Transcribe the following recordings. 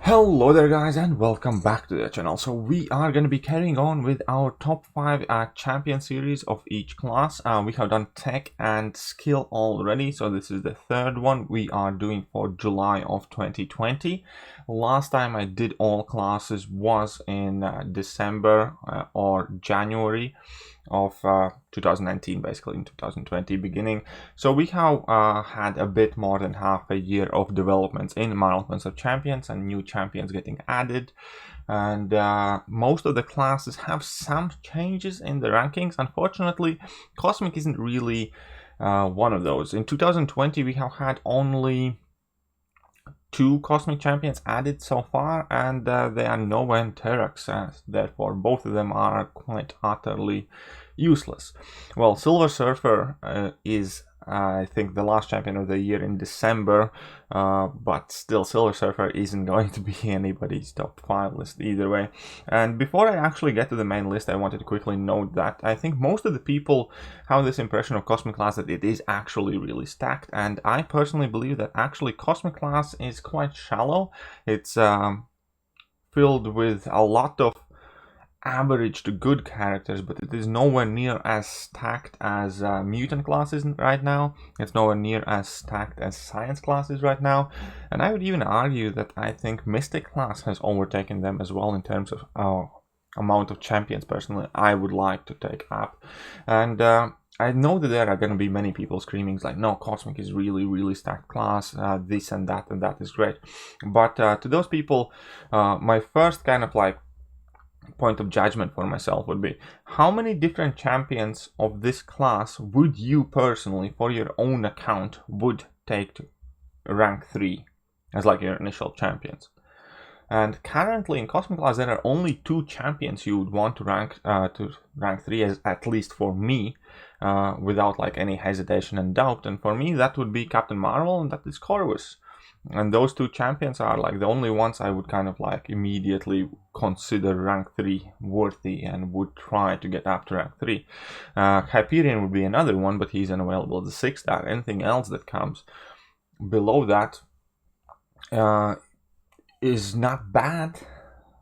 Hello there guys and welcome back to the channel. So we are going to be carrying on with our top 5 champion series of each class. We have done tech and skill already, so this is the third one we are doing for July of 2020. Last time I did all classes was in December or January of 2019, basically in 2020 beginning. So we have had a bit more than half a year of developments in Mountains of Champions and new champions getting added, and most of the classes have some changes in the rankings. Unfortunately, Cosmic isn't really one of those. In 2020 we have had only 2 Cosmic Champions added so far, and they are nowhere in Terrax, therefore both of them are quite utterly useless. Well, Silver Surfer is I think the last champion of the year in December, but still Silver Surfer isn't going to be anybody's top 5 list either way. And before I actually get to the main list, I wanted to quickly note that I think most of the people have this impression of Cosmic Class that it is actually really stacked, and I personally believe that actually Cosmic Class is quite shallow. It's filled with a lot of average to good characters, but it is nowhere near as stacked as mutant classes right now. It's nowhere near as stacked as science classes right now, and I would even argue that I think Mystic class has overtaken them as well in terms of amount of champions personally I would like to take up. And I know that there are going to be many people screaming like, no, Cosmic is really stacked class, this and that is great. But to those people, my first kind of like point of judgment for myself would be, how many different champions of this class would you personally, for your own account, would take to rank 3 as like your initial champions? And currently in Cosmic class there are only 2 champions you would want to rank 3, as at least for me, without like any hesitation and doubt. And for me that would be Captain Marvel and that is Corvus. And those 2 champions are like the only ones I would kind of like immediately consider rank 3 worthy and would try to get up to rank 3. Hyperion would be another one, but he's unavailable as a 6-star. Anything else that comes below that is not bad.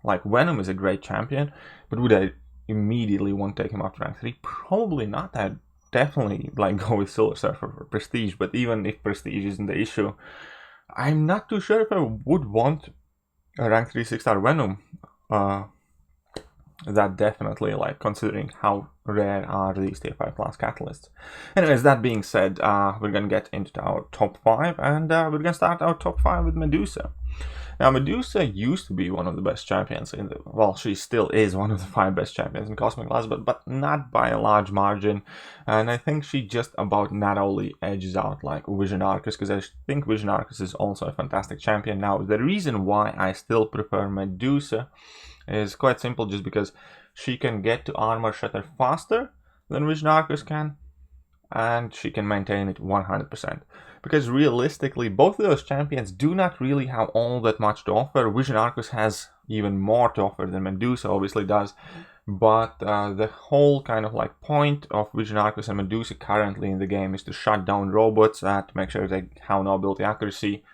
Like Venom is a great champion, but would I immediately want to take him up to rank 3? Probably not. I'd definitely like go with Silver Surfer for prestige, but even if prestige isn't the issue, I'm not too sure if I would want a rank 3 6-star Venom. That definitely, like, considering how rare are these tier 5 class catalysts. Anyways, that being said, we're gonna get into our top 5, and we're gonna start our top 5 with Medusa. Now, Medusa used to be one of the best champions in the... Well, she still is one of the 5 best champions in Cosmic class, but not by a large margin. And I think she just about narrowly edges out, like, Vision Arcus, because I think Vision Arcus is also a fantastic champion. Now, the reason why I still prefer Medusa is quite simple, just because she can get to armor shatter faster than Vision Arcus can, and she can maintain it 100%. Because realistically, both of those champions do not really have all that much to offer. Vision Arcus has even more to offer than Medusa obviously does, but the whole kind of like point of Vision Arcus and Medusa currently in the game is to shut down robots, to make sure they have no ability accuracy,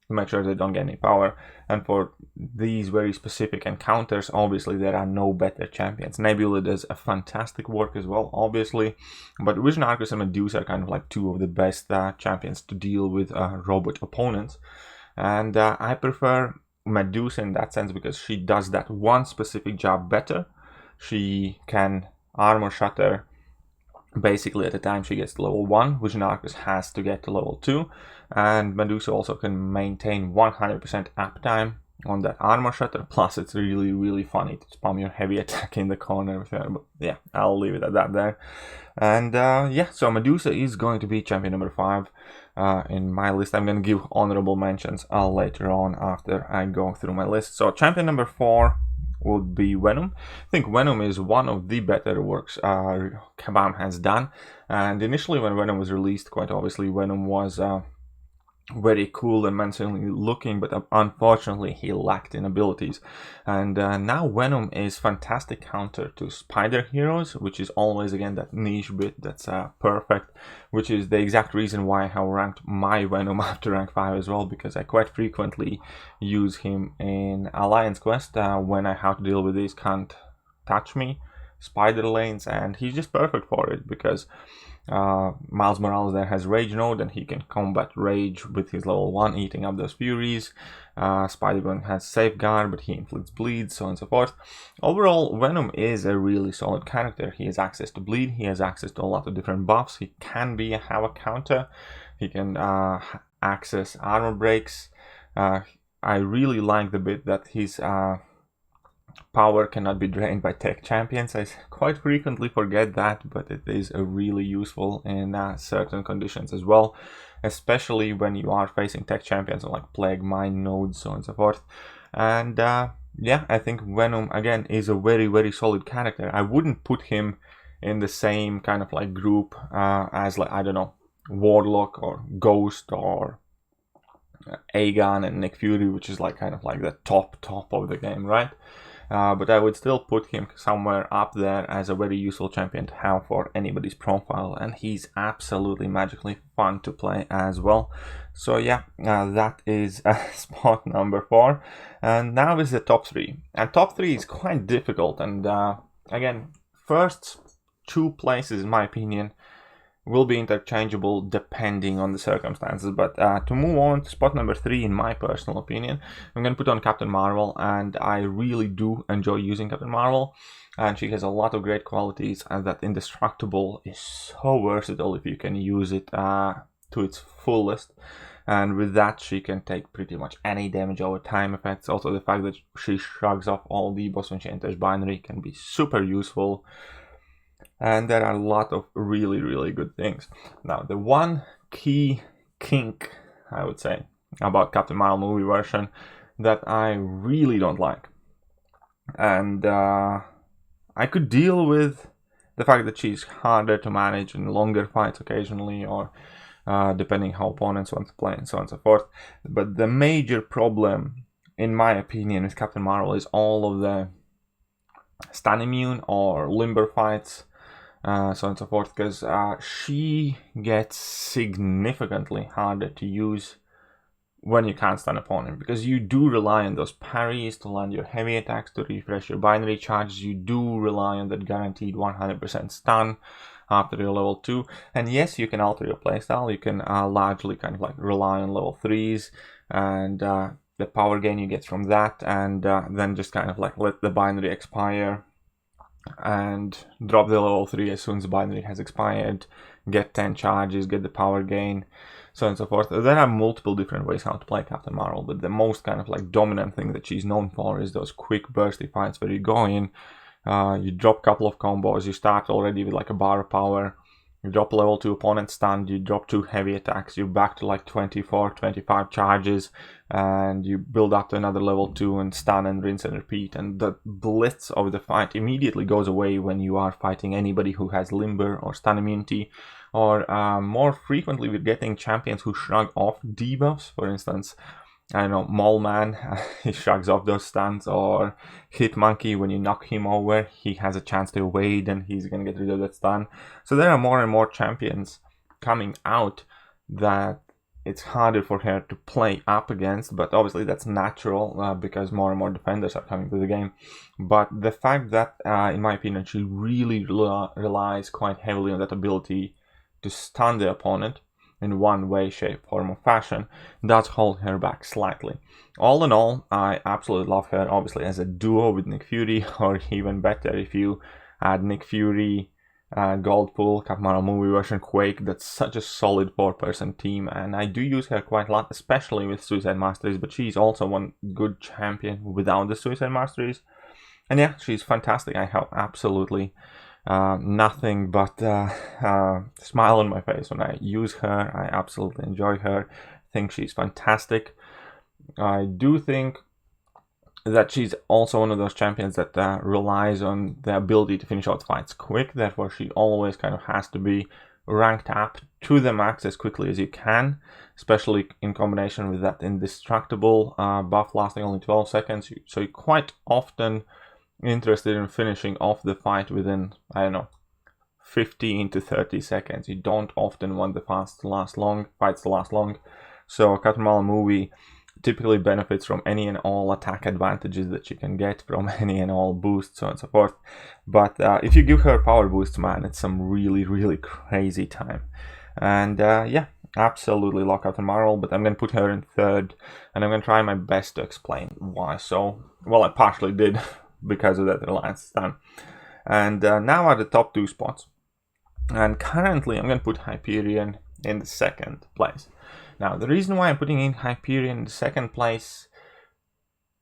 to make sure they don't get any power. And for these very specific encounters, obviously there are no better champions. Nebula does a fantastic work as well, obviously, but Vision Arcus and Medusa are kind of like 2 of the best champions to deal with robot opponents. And I prefer Medusa in that sense because she does that one specific job better. She can armor shatter basically at the time she gets to level 1. Vision Arcus has to get to level 2, and Medusa also can maintain 100% uptime on that armor shatter. Plus it's really funny to spam your heavy attack in the corner with her, but yeah, I'll leave it at that there. And yeah, so Medusa is going to be champion number 5 in my list. I'm going to give honorable mentions later on after I go through my list. So champion number 4 would be Venom. I think Venom is one of the better works Kabam has done. And initially when Venom was released, quite obviously Venom was very cool and menacingly looking, but unfortunately he lacked in abilities. And now Venom is fantastic counter to spider heroes, which is always again that niche bit that's perfect, which is the exact reason why I have ranked my Venom after rank 5 as well, because I quite frequently use him in Alliance Quest when I have to deal with these can't touch me spider lanes, and he's just perfect for it because Miles Morales there has Rage Node, and he can combat Rage with his level 1, eating up those Furies. Spider-Man has Safeguard, but he inflicts Bleed, so on and so forth. Overall, Venom is a really solid character. He has access to Bleed, he has access to a lot of different buffs, he can have a counter, he can access armor breaks. I really like the bit that his power cannot be drained by tech champions. I quite frequently forget that, but it is really useful in certain conditions as well, especially when you are facing tech champions like Plague, Mind Nodes, so on and so forth. And yeah, I think Venom again is a very solid character. I wouldn't put him in the same kind of like group as, like, I don't know, Warlock or Ghost or Aegon and Nick Fury, which is like kind of like the top of the game, right? But I would still put him somewhere up there as a very useful champion to have for anybody's profile, and he's absolutely magically fun to play as well. So yeah, that is spot number 4, and now is the top 3. And top 3 is quite difficult, and again, first 2 places, in my opinion, will be interchangeable depending on the circumstances. But to move on to spot number 3, in my personal opinion, I'm going to put on Captain Marvel, and I really do enjoy using Captain Marvel, and she has a lot of great qualities, and that Indestructible is so versatile if you can use it to its fullest. And with that, she can take pretty much any damage over time effects. Also, the fact that she shrugs off all debuffs when she enters binary can be super useful. And there are a lot of really good things. Now, the one key kink, I would say, about Captain Marvel movie version that I really don't like, and I could deal with the fact that she's harder to manage in longer fights occasionally, or depending how opponents want to play and so on and so forth. But the major problem, in my opinion, with Captain Marvel is all of the stun immune or limber fights, so on and so forth, because she gets significantly harder to use when you can't stun opponent, because you do rely on those parries to land your heavy attacks, to refresh your binary charges. You do rely on that guaranteed 100% stun after your level 2, and yes, you can alter your playstyle. You can largely kind of like rely on level 3s and the power gain you get from that, and then just kind of like let the binary expire and drop the level 3 as soon as the binary has expired, get 10 charges, get the power gain, so on and so forth. There are multiple different ways how to play Captain Marvel, but the most kind of like dominant thing that she's known for is those quick bursty fights where you go in, you drop a couple of combos, you start already with like a bar of power, you drop level 2 opponent stunned, you drop 2 heavy attacks, you're back to like 24, 25 charges, and you build up to another level 2 and stun and rinse and repeat. And the blitz of the fight immediately goes away when you are fighting anybody who has limber or stun immunity, or more frequently we're getting champions who shrug off debuffs. For instance, I don't know, Mole Man, he shrugs off those stuns, or Hit Monkey, when you knock him over, he has a chance to evade and he's gonna get rid of that stun. So there are more and more champions coming out that it's harder for her to play up against, but obviously that's natural because more and more defenders are coming to the game. But the fact that, in my opinion, she really relies quite heavily on that ability to stun the opponent in one way, shape, form, or fashion, does hold her back slightly. All in all, I absolutely love her, obviously, as a duo with Nick Fury, or even better if you add Nick Fury, Goldpool, Captain Marvel movie version, Quake. That's such a solid 4-person team, and I do use her quite a lot, especially with Suicide Masteries, but she's also one good champion without the Suicide Masteries. And yeah, she's fantastic. I have absolutely nothing but smile on my face when I use her. I absolutely enjoy her. I think she's fantastic. I do think that she's also one of those champions that relies on the ability to finish out fights quick. Therefore, she always kind of has to be rank tap to the max as quickly as you can, especially in combination with that indestructible buff lasting only 12 seconds. So you're quite often interested in finishing off the fight within, I don't know, 15 to 30 seconds. You don't often want the fights to last long. So Captain Marvel movie typically benefits from any and all attack advantages that you can get from any and all boosts, so on and so forth. But if you give her power boosts, man, it's some really crazy time. And yeah, absolutely love Captain Marvel, but I'm going to put her in third, and I'm going to try my best to explain why. So, well, I partially did because of that Reliance stun. And now are the top 2 spots. And currently I'm going to put Hyperion in the second place. Now, the reason why I'm putting in Hyperion in the second place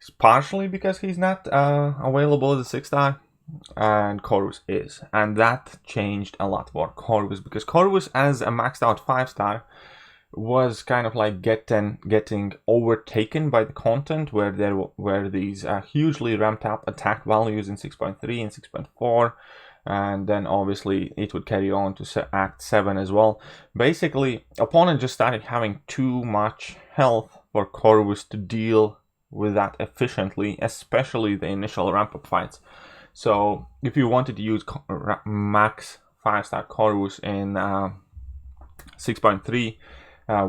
is partially because he's not available as a 6-star, and Corvus is. And that changed a lot for Corvus, because Corvus as a maxed out 5-star was kind of like getting overtaken by the content, where there were these hugely ramped up attack values in 6.3 and 6.4. And then obviously it would carry on to Act 7 as well. Basically, opponent just started having too much health for Corvus to deal with that efficiently, especially the initial ramp-up fights. So if you wanted to use max 5-star Corvus in 6.3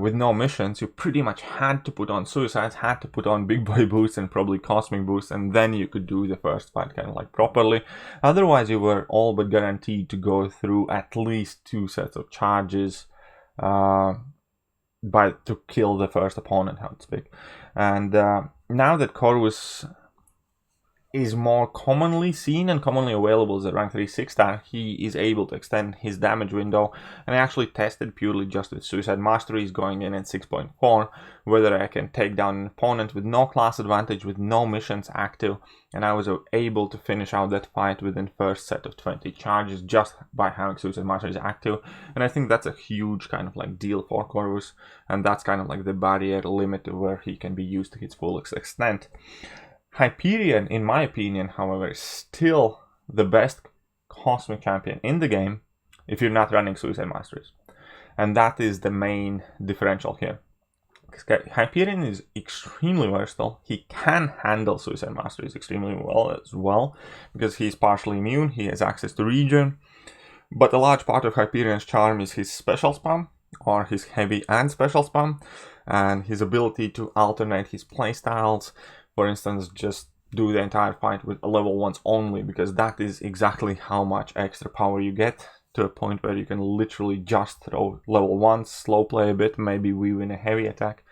with no missions, you pretty much had to put on suicides, had to put on big boy boosts and probably cosmic boosts, and then you could do the first fight kind of like properly. Otherwise, you were all but guaranteed to go through at least 2 sets of charges to kill the first opponent, how to speak. And now that Corvus is more commonly seen and commonly available as a rank 3 6-star, he is able to extend his damage window. And I actually tested purely just with Suicide Masteries going in at 6.4 whether I can take down an opponent with no class advantage, with no missions active, and I was able to finish out that fight within first set of 20 charges just by having Suicide Masteries active. And I think that's a huge kind of like deal for Corvus, and that's kind of like the barrier limit where he can be used to its full extent. Hyperion, in my opinion, however, is still the best cosmic champion in the game if you're not running Suicide Masteries. And that is the main differential here. Hyperion is extremely versatile. He can handle Suicide Masteries extremely well as well, because he's partially immune, he has access to regen. But a large part of Hyperion's charm is his special spam, or his heavy and special spam, and his ability to alternate his playstyles. For instance, just do the entire fight with level 1s only, because that is exactly how much extra power you get, to a point where you can literally just throw level 1s, slow play a bit, maybe weave in a heavy attack.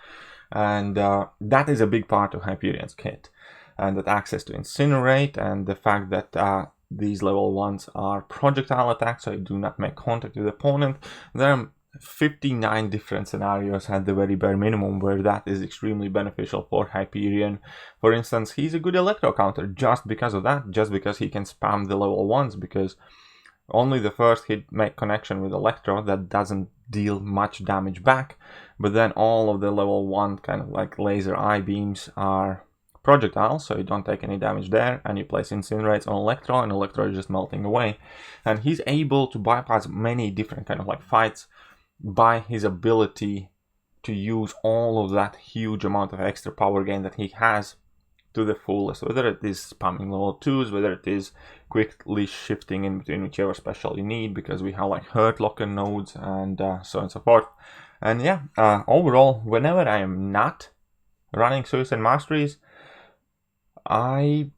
And that is a big part of Hyperion's kit. And that access to Incinerate, and the fact that these level 1s are projectile attacks, so you do not make contact with the opponent. There are 59 different scenarios at the very bare minimum where that is extremely beneficial for Hyperion. For instance, he's a good electro counter just because of that, just because he can spam the level 1s, because only the first hit make connection with electro that doesn't deal much damage back, but then all of the level 1 kind of like laser eye beams are projectiles, so you don't take any damage there, and you place Incinerates on electro, and electro is just melting away. And he's able to bypass many different kind of like fights by his ability to use all of that huge amount of extra power gain that he has to the fullest, whether it is spamming level 2s, whether it is quickly shifting in between whichever special you need, because we have like hurt locker nodes and so on and so forth. And yeah, overall, whenever I am not running Suicide Masteries, I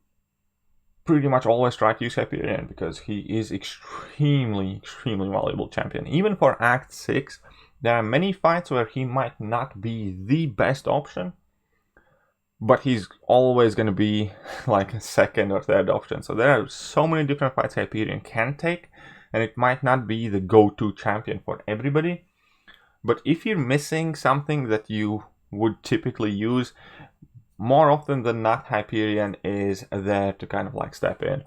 pretty much always try to use Hyperion, because he is extremely valuable champion. Even for Act 6, there are many fights where he might not be the best option, but he's always going to be like a second or third option. So there are so many different fights Hyperion can take, and it might not be the go-to champion for everybody. But if you're missing something that you would typically use, more often than not, Hyperion is there to kind of like step in.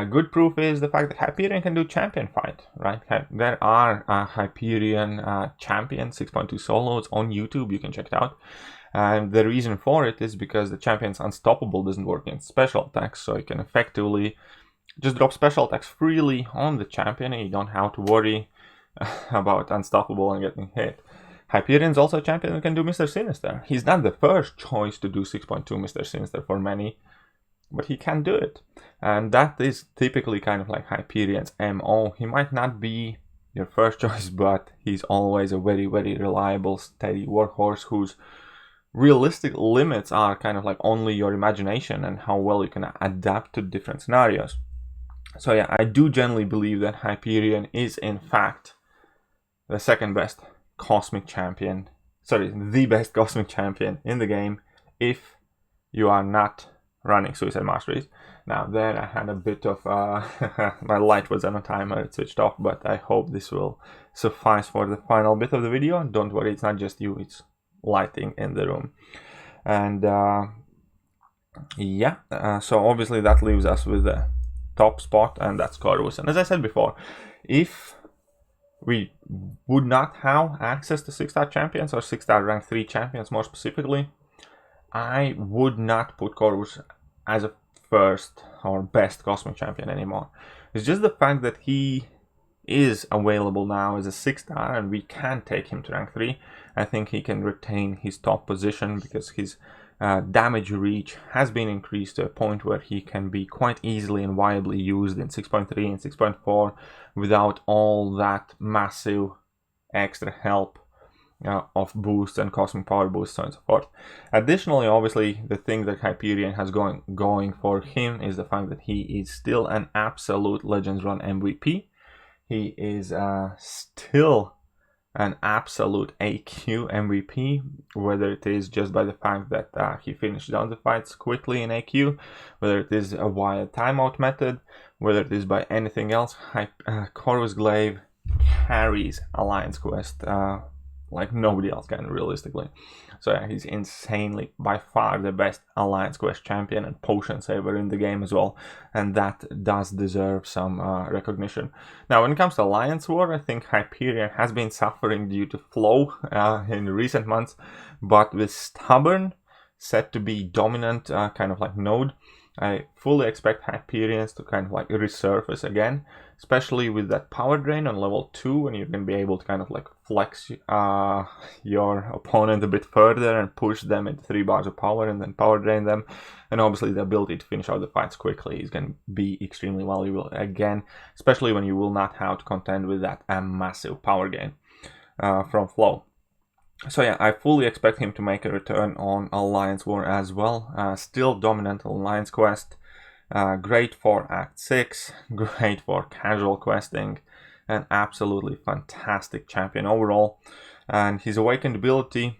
Good proof is the fact that Hyperion can do champion fight, right? There are Hyperion champion 6.2 solos on YouTube, you can check it out. And the reason for it is because the champion's unstoppable doesn't work in special attacks, so you can effectively just drop special attacks freely on the champion, and you don't have to worry about unstoppable and getting hit. Hyperion's also a champion who can do Mr. Sinister. He's not the first choice to do 6.2 Mr. Sinister for many, but he can do it. And that is typically kind of like Hyperion's MO. He might not be your first choice, but he's always a very, very reliable, steady workhorse whose realistic limits are kind of like only your imagination and how well you can adapt to different scenarios. So yeah, I do generally believe that Hyperion is in fact the second best cosmic champion, the best cosmic champion in the game if you are not running Suicide Masteries. Now there I had a bit of my light was on a timer, it switched off, but I hope this will suffice for the final bit of the video. Don't worry, it's not just you, it's lighting in the room. And so obviously that leaves us with the top spot, and that's Corvus. And as I said before, if we would not have access to 6-star champions, or 6-star rank 3 champions more specifically, I would not put Corvus as a first or best cosmic champion anymore. It's just the fact that he is available now as a 6-star and we can take him to rank 3. I think he can retain his top position because his damage reach has been increased to a point where he can be quite easily and viably used in 6.3 and 6.4 without all that massive extra help of boosts and cosmic power boosts, so on and so forth. Additionally, obviously, the thing that Hyperion has going for him is the fact that he is still an absolute Legends Run MVP. He is still an absolute AQ MVP, whether it is just by the fact that he finished down the fights quickly in AQ, whether it is via timeout method, whether it is by anything else. Corvus Glaive carries Alliance Quest like nobody else can, realistically. So yeah, he's insanely, by far, the best Alliance Quest champion and potion saver in the game as well, and that does deserve some recognition. Now, when it comes to Alliance War, I think Hyperion has been suffering due to flow in recent months, but with Stubborn set to be dominant kind of like node, I fully expect Hyperions to kind of like resurface again, especially with that power drain on level 2, when you're going to be able to kind of like flex your opponent a bit further and push them into 3 bars of power and then power drain them. And obviously the ability to finish out the fights quickly is going to be extremely valuable again, especially when you will not have to contend with that massive power gain from flow. So yeah, I fully expect him to make a return on Alliance War as well. Still dominant Alliance Quest. Great for Act 6. Great for casual questing. An absolutely fantastic champion overall. And his awakened ability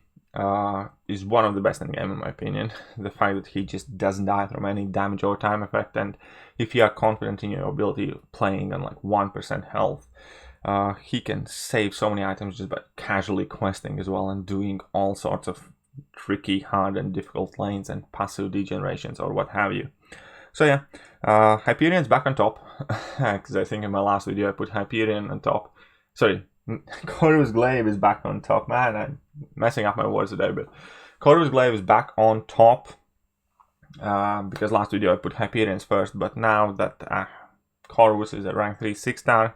is one of the best in the game, in my opinion. The fact that he just doesn't die from any damage or time effect. And if you are confident in your ability of playing on like 1% health, he can save so many items just by casually questing as well and doing all sorts of tricky, hard and difficult lanes and passive degenerations or what have you. So yeah, Hyperion's back on top, because I think in my last video I put Hyperion on top. Sorry, Corvus Glaive is back on top. Man, I'm messing up my words today, but Corvus Glaive is back on top, because last video I put Hyperion's first, but now that Corvus is a rank 3 6-star,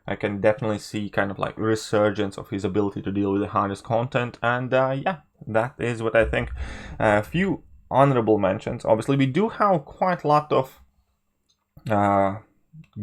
I can definitely see kind of like resurgence of his ability to deal with the hardest content, and yeah, that is what I think. A few honorable mentions. Obviously, we do have quite a lot of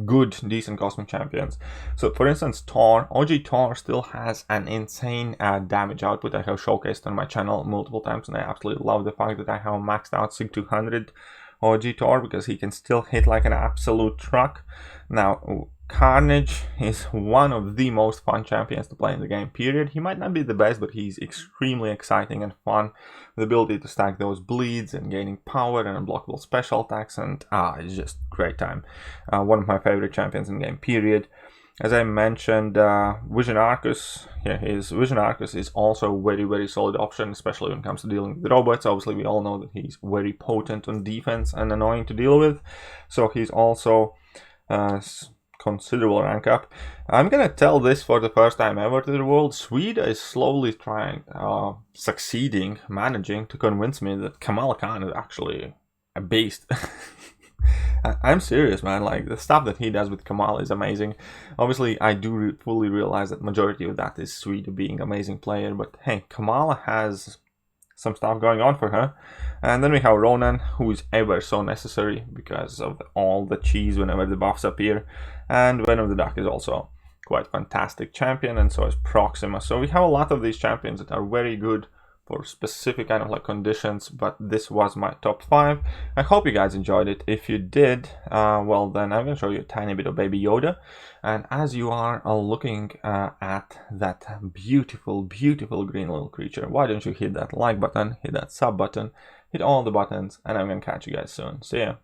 good, decent cosmic champions. So, for instance, Thor, OG Thor still has an insane damage output. I have showcased on my channel multiple times, and I absolutely love the fact that I have maxed out Sig 200 OG Thor, because he can still hit like an absolute truck. Now, Carnage is one of the most fun champions to play in the game, period. He might not be the best, but he's extremely exciting and fun. The ability to stack those bleeds and gaining power and unblockable special attacks, and it's just great time. One of my favorite champions in the game, period. As I mentioned, Vision Arcus, Vision Arcus is also a very, very solid option, especially when it comes to dealing with robots. Obviously, we all know that he's very potent on defense and annoying to deal with, so he's also considerable rank up. I'm gonna tell this for the first time ever to the world. Swede is slowly managing to convince me that Kamala Khan is actually a beast. I'm serious, man. Like, the stuff that he does with Kamala is amazing. Obviously, I do fully realize that majority of that is Suida being amazing player, but hey, Kamala has some stuff going on for her. And then we have Ronan, who is ever so necessary because of all the cheese whenever the buffs appear. And Venom the Duck is also quite fantastic champion, and so is Proxima. So we have a lot of these champions that are very good for specific kind of like conditions, but this was my top 5. I hope you guys enjoyed it. If you did, well then I'm going to show you a tiny bit of Baby Yoda. And as you are looking at that beautiful, beautiful green little creature, why don't you hit that like button, hit that sub button, hit all the buttons, and I'm going to catch you guys soon. See ya.